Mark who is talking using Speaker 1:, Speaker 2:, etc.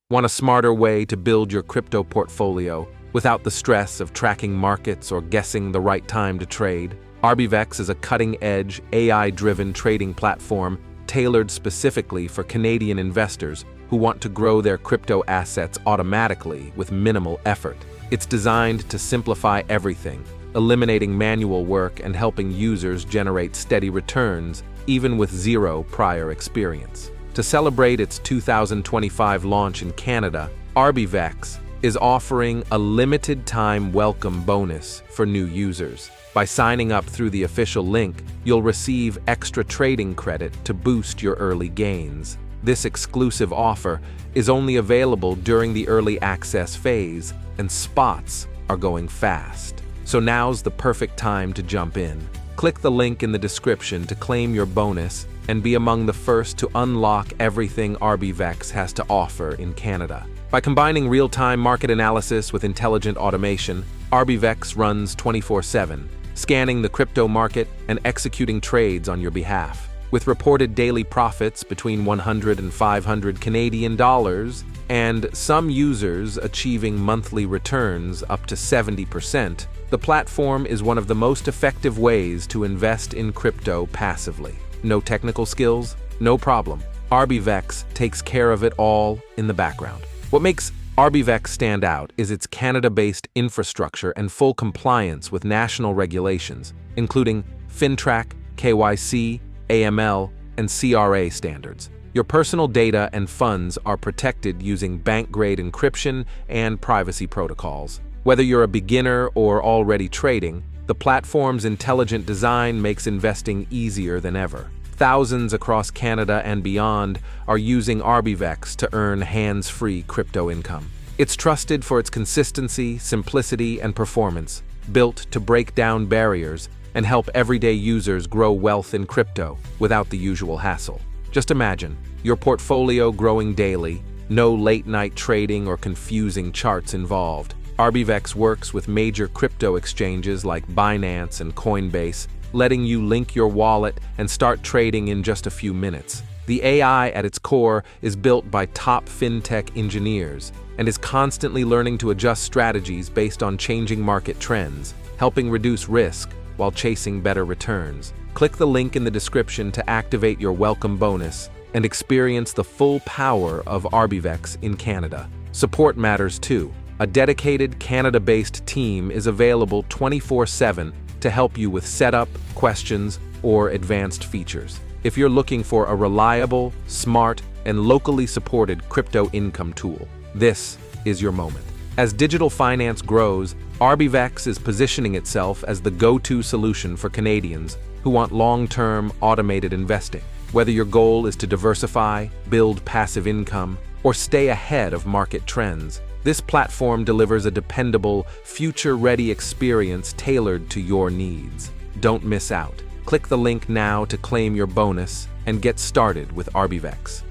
Speaker 1: Want a smarter way to build your crypto portfolio without the stress of tracking markets or guessing the right time to trade? Arbivex is a cutting-edge, AI-driven trading platform tailored specifically for Canadian investors who want to grow their crypto assets automatically with minimal effort. It's designed to simplify everything, eliminating manual work and helping users generate steady returns, even with zero prior experience. To celebrate its 2025 launch in Canada, Arbivex is offering a limited-time welcome bonus for new users. By signing up through the official link, you'll receive extra trading credit to boost your early gains. This exclusive offer is only available during the early access phase, and spots are going fast. So now's the perfect time to jump in. Click the link in the description to claim your bonus and be among the first to unlock everything Arbivex has to offer in Canada. By combining real-time market analysis with intelligent automation, Arbivex runs 24/7, scanning the crypto market and executing trades on your behalf. With reported daily profits between 100 and 500 Canadian dollars, and some users achieving monthly returns up to 70%, the platform is one of the most effective ways to invest in crypto passively. No technical skills? No problem. Arbivex takes care of it all in the background. What makes Arbivex stand out is its Canada-based infrastructure and full compliance with national regulations, including FINTRAC, KYC, AML, and CRA standards. Your personal data and funds are protected using bank-grade encryption and privacy protocols. Whether you're a beginner or already trading, the platform's intelligent design makes investing easier than ever. Thousands across Canada and beyond are using Arbivex to earn hands-free crypto income. It's trusted for its consistency, simplicity, and performance, built to break down barriers and help everyday users grow wealth in crypto without the usual hassle. Just imagine your portfolio growing daily, no late-night trading or confusing charts involved. Arbivex works with major crypto exchanges like Binance and Coinbase, letting you link your wallet and start trading in just a few minutes. The AI at its core is built by top fintech engineers and is constantly learning to adjust strategies based on changing market trends, helping reduce risk while chasing better returns. Click the link in the description to activate your welcome bonus and experience the full power of Arbivex in Canada. Support matters too. A dedicated Canada-based team is available 24/7 to help you with setup, questions, or advanced features. If you're looking for a reliable, smart, and locally supported crypto income tool, this is your moment. As digital finance grows, Arbivex is positioning itself as the go-to solution for Canadians who want long-term, automated investing. Whether your goal is to diversify, build passive income, or stay ahead of market trends, this platform delivers a dependable, future-ready experience tailored to your needs. Don't miss out. Click the link now to claim your bonus and get started with Arbivex.